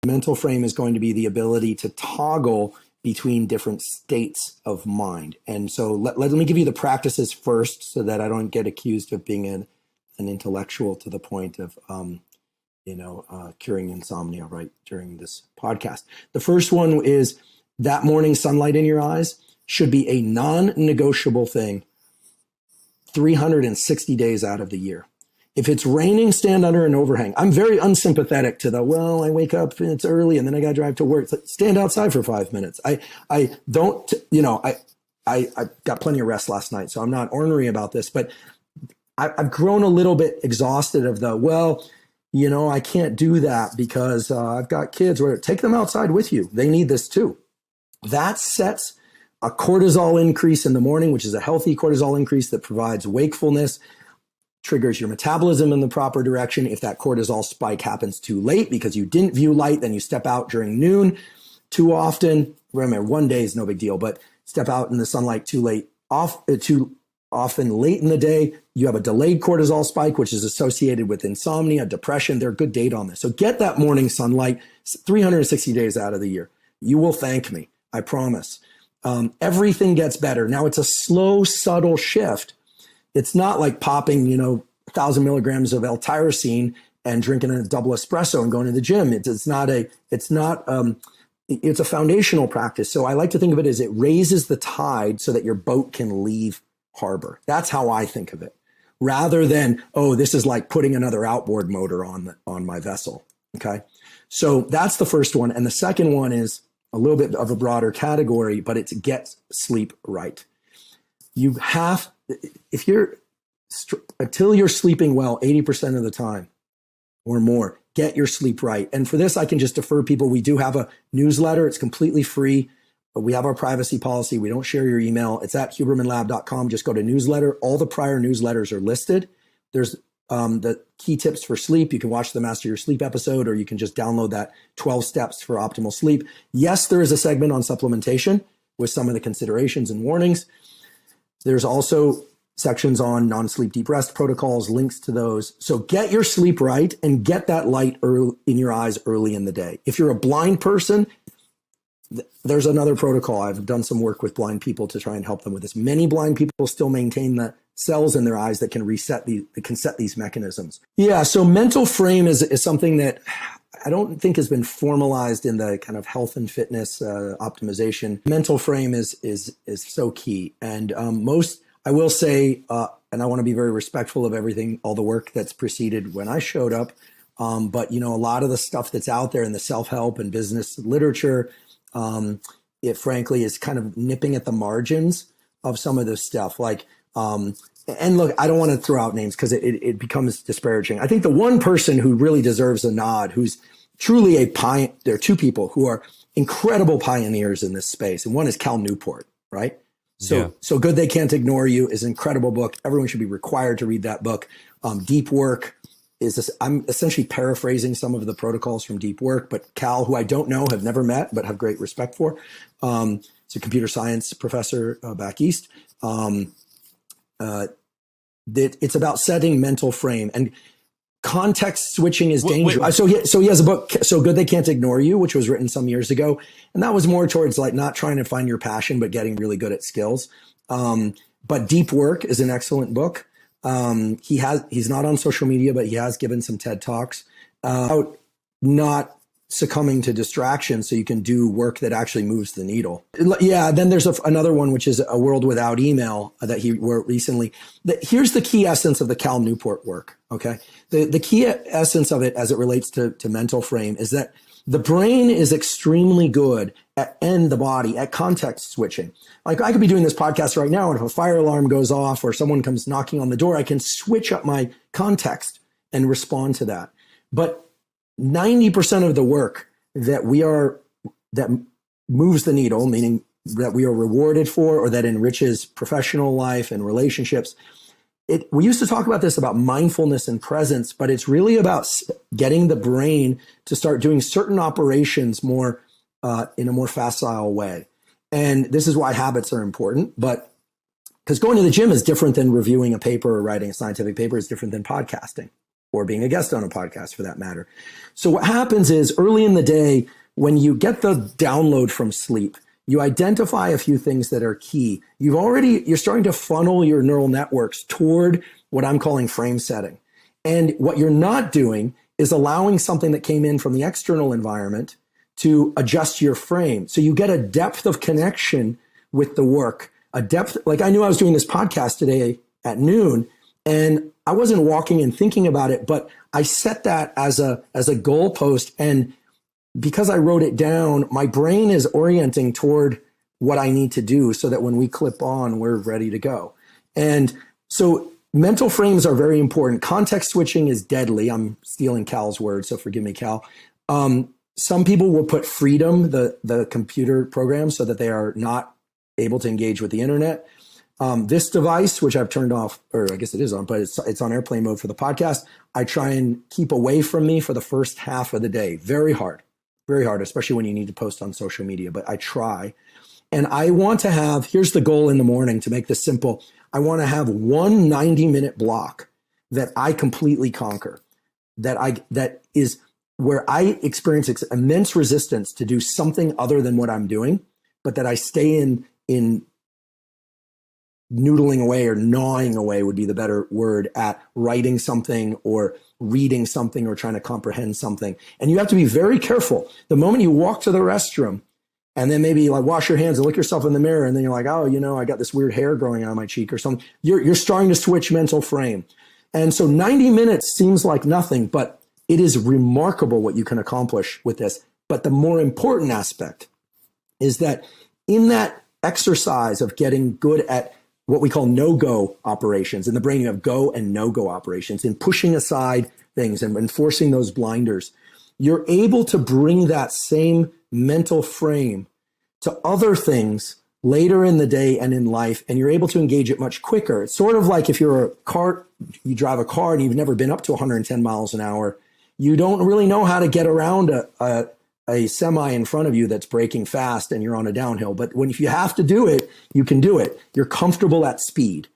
Mental frame is going to be the ability to toggle between different states of mind. And so let me give you the practices first so that I don't get accused of being an intellectual to the point of, curing insomnia right during this podcast. The first one is that morning sunlight in your eyes should be a non-negotiable thing 360 days out of the year. If it's raining, stand under an overhang. I'm very unsympathetic to I wake up and it's early and then I got to drive to work. It's like, stand outside for 5 minutes. I got plenty of rest last night, so I'm not ornery about this, but I've grown a little bit exhausted of I can't do that because I've got kids. Take them outside with you. They need this too. That sets a cortisol increase in the morning, which is a healthy cortisol increase that provides wakefulness, triggers your metabolism in the proper direction. If that cortisol spike happens too late because you didn't view light, then you step out during noon too often. Remember, one day is no big deal, but step out in the sunlight too often late in the day, you have a delayed cortisol spike, which is associated with insomnia, depression. There are good data on this. So get that morning sunlight 360 days out of the year. You will thank me, I promise. Everything gets better. Now, it's a slow, subtle shift. It's not like popping, 1,000 milligrams of L-tyrosine and drinking a double espresso and going to the gym. It's a foundational practice. So I like to think of it as it raises the tide so that your boat can leave harbor. That's how I think of it, rather than, this is like putting another outboard motor on my vessel. Okay. So that's the first one. And the second one is a little bit of a broader category, but it's get sleep right. Until you're sleeping well, 80% of the time or more, get your sleep right. And for this, I can just defer people. We do have a newsletter. It's completely free, but we have our privacy policy. We don't share your email. It's at hubermanlab.com. Just go to newsletter. All the prior newsletters are listed. There's the key tips for sleep. You can watch the Master Your Sleep episode, or you can just download that 12 steps for optimal sleep. Yes, there is a segment on supplementation with some of the considerations and warnings. There's also sections on non-sleep deep rest protocols, links to those. So get your sleep right and get that light in your eyes early in the day. If you're a blind person, there's another protocol. I've done some work with blind people to try and help them with this. Many blind people still maintain the cells in their eyes that can set these mechanisms. Yeah, so mental frame is something that I don't think has been formalized in the kind of health and fitness optimization. Mental frame is so key. And I will say, and I want to be very respectful of everything, all the work that's preceded when I showed up. But, a lot of the stuff that's out there in the self-help and business literature, it frankly is kind of nipping at the margins of some of this stuff. And look, I don't want to throw out names because it becomes disparaging. I think the one person who really deserves a nod, who's truly there are two people who are incredible pioneers in this space. And one is Cal Newport, right? So Good They Can't Ignore You is an incredible book. Everyone should be required to read that book. Deep Work I'm essentially paraphrasing some of the protocols from Deep Work, but Cal, who I don't know, have never met, but have great respect for, is a computer science professor back east. It's about setting mental frame, and context switching is dangerous. So he has a book, So Good They Can't Ignore You, which was written some years ago. And that was more towards not trying to find your passion, but getting really good at skills. But Deep Work is an excellent book. He's not on social media, but he has given some TED Talks about not succumbing to distraction so you can do work that actually moves the needle. Yeah, then there's another one, which is A World Without Email, that he wrote recently. Here's the key essence of the Cal Newport work, okay? The key essence of it as it relates to mental frame is that the brain is extremely good and the body at context switching. I could be doing this podcast right now, and if a fire alarm goes off or someone comes knocking on the door, I can switch up my context and respond to that. But 90% of the work that moves the needle, meaning that we are rewarded for or that enriches professional life and relationships, we used to talk about this, about mindfulness and presence, but it's really about getting the brain to start doing certain operations more in a more facile way. And this is why habits are important, but because going to the gym is different than reviewing a paper or writing a scientific paper, is different than podcasting or being a guest on a podcast for that matter. So what happens is early in the day, when you get the download from sleep, you identify a few things that are key. You're starting to funnel your neural networks toward what I'm calling frame setting. And what you're not doing is allowing something that came in from the external environment to adjust your frame. So you get a depth of connection with the work, a depth, like I knew I was doing this podcast today at noon, and I wasn't walking and thinking about it, but I set that as a goalpost. And because I wrote it down, my brain is orienting toward what I need to do so that when we clip on, we're ready to go. And so mental frames are very important. Context switching is deadly. I'm stealing Cal's words, so forgive me, Cal. Some people will put freedom, the computer program, so that they are not able to engage with the internet. This device, which I've turned off, or I guess it is on, but it's on airplane mode for the podcast. I try and keep away from me for the first half of the day. Very hard, especially when you need to post on social media, but I try. And I want to have, here's the goal in the morning to make this simple. I want to have one 90-minute block that I completely conquer, that is where I experience immense resistance to do something other than what I'm doing, but that I stay in noodling away, or gnawing away would be the better word, at writing something or reading something or trying to comprehend something. And you have to be very careful. The moment you walk to the restroom and then maybe like wash your hands and look yourself in the mirror, and then you're like, oh, I got this weird hair growing on my cheek or something, you're starting to switch mental frame. And so 90 minutes seems like nothing, but it is remarkable what you can accomplish with this. But the more important aspect is that in that exercise of getting good at what we call no-go operations, in the brain you have go and no-go operations, in pushing aside things and enforcing those blinders, you're able to bring that same mental frame to other things later in the day and in life, and you're able to engage it much quicker. It's sort of like if you drive a car and you've never been up to 110 miles an hour, you don't really know how to get around a semi in front of you that's braking fast and you're on a downhill. But if you have to do it, you can do it. You're comfortable at speed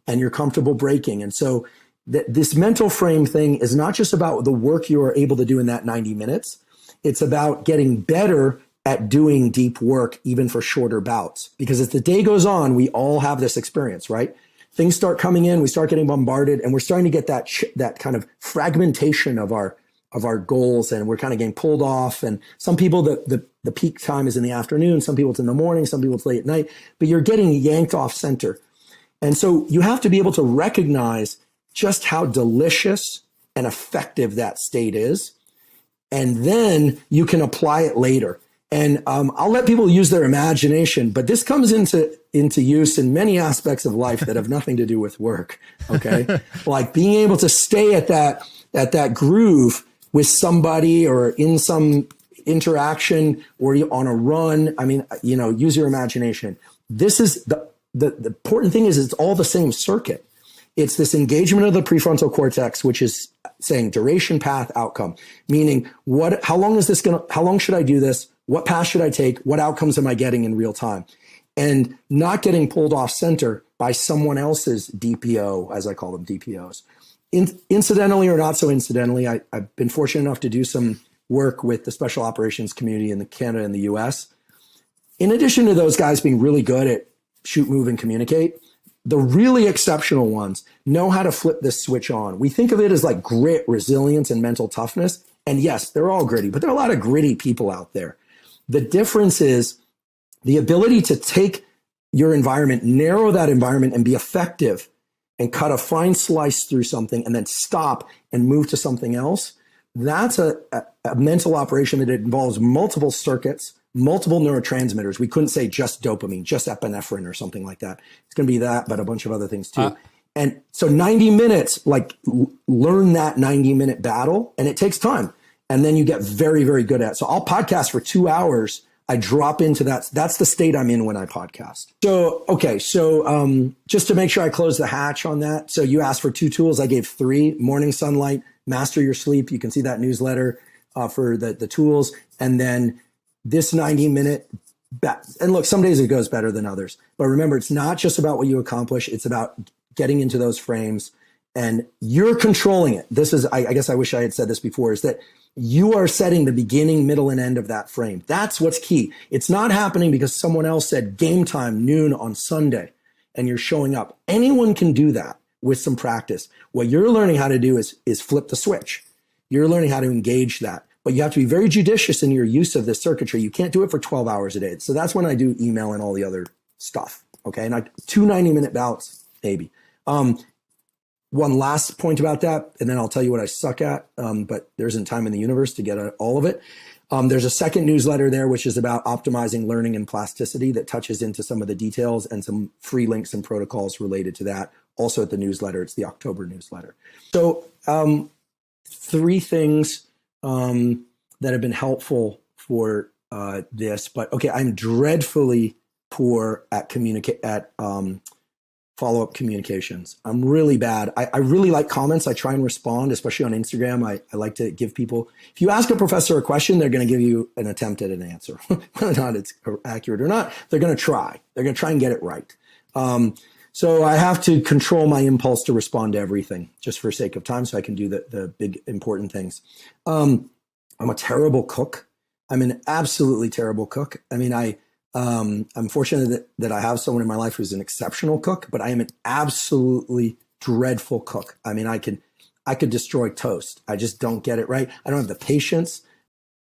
and you're comfortable braking. And so this mental frame thing is not just about the work you are able to do in that 90 minutes. It's about getting better at doing deep work, even for shorter bouts. Because as the day goes on, we all have this experience, right? Things start coming in, we start getting bombarded, and we're starting to get that kind of fragmentation of our goals, and we're kind of getting pulled off. And some people, the peak time is in the afternoon, some people it's in the morning, some people it's late at night, but you're getting yanked off center. And so you have to be able to recognize just how delicious and effective that state is. And then you can apply it later. And I'll let people use their imagination, but this comes into use in many aspects of life that have nothing to do with work. Okay. Like being able to stay at that groove with somebody, or in some interaction, or on a run. I mean, use your imagination. This is the important thing is it's all the same circuit. It's this engagement of the prefrontal cortex, which is saying duration, path, outcome, meaning how long should I do this? What path should I take? What outcomes am I getting in real time? And not getting pulled off center by someone else's DPO, as I call them, DPOs. Incidentally or not so incidentally, I've been fortunate enough to do some work with the special operations community in Canada and the US. In addition to those guys being really good at shoot, move, and communicate, the really exceptional ones know how to flip this switch on. We think of it as like grit, resilience, and mental toughness. And yes, they're all gritty, but there are a lot of gritty people out there. The difference is the ability to take your environment, narrow that environment, and be effective, and cut a fine slice through something and then stop and move to something else. That's a mental operation that involves multiple circuits, multiple neurotransmitters. We couldn't say just dopamine, just epinephrine or something like that. It's going to be that, but a bunch of other things too. And so 90 minutes, learn that 90-minute battle, and it takes time. And then you get very, very good at it. So I'll podcast for 2 hours. I drop into that. That's the state I'm in when I podcast. So, okay. So, just to make sure I close the hatch on that. So you asked for 2 tools. I gave 3: morning sunlight, master your sleep. You can see that newsletter, for the tools. And then this 90-minute, and look, some days it goes better than others, but remember, it's not just about what you accomplish. It's about getting into those frames and you're controlling it. This is, I guess I wish I had said this before, is that you are setting the beginning, middle, and end of that frame. That's what's key. It's not happening because someone else said game time, noon on Sunday, and you're showing up. Anyone can do that with some practice. What you're learning how to do is flip the switch. You're learning how to engage that. But you have to be very judicious in your use of this circuitry. You can't do it for 12 hours a day. So that's when I do email and all the other stuff. Okay. And 2 90-minute bouts, maybe. One last point about that, and then I'll tell you what I suck at, but there isn't time in the universe to get all of it. There's a second newsletter there, which is about optimizing learning and plasticity that touches into some of the details and some free links and protocols related to that. Also at the newsletter, it's the October newsletter. So 3 things that have been helpful for this, but okay, I'm dreadfully poor at follow-up communications. I'm really bad. I really like comments. I try and respond, especially on Instagram. I like to give people, if you ask a professor a question, they're going to give you an attempt at an answer. Whether or not it's accurate or not, they're going to try. They're going to try and get it right. So I have to control my impulse to respond to everything just for sake of time so I can do the big important things. I'm a terrible cook. I'm an absolutely terrible cook. I mean, I'm fortunate that I have someone in my life who's an exceptional cook, but I am an absolutely dreadful cook. I mean, I could destroy toast. I just don't get it right. I don't have the patience.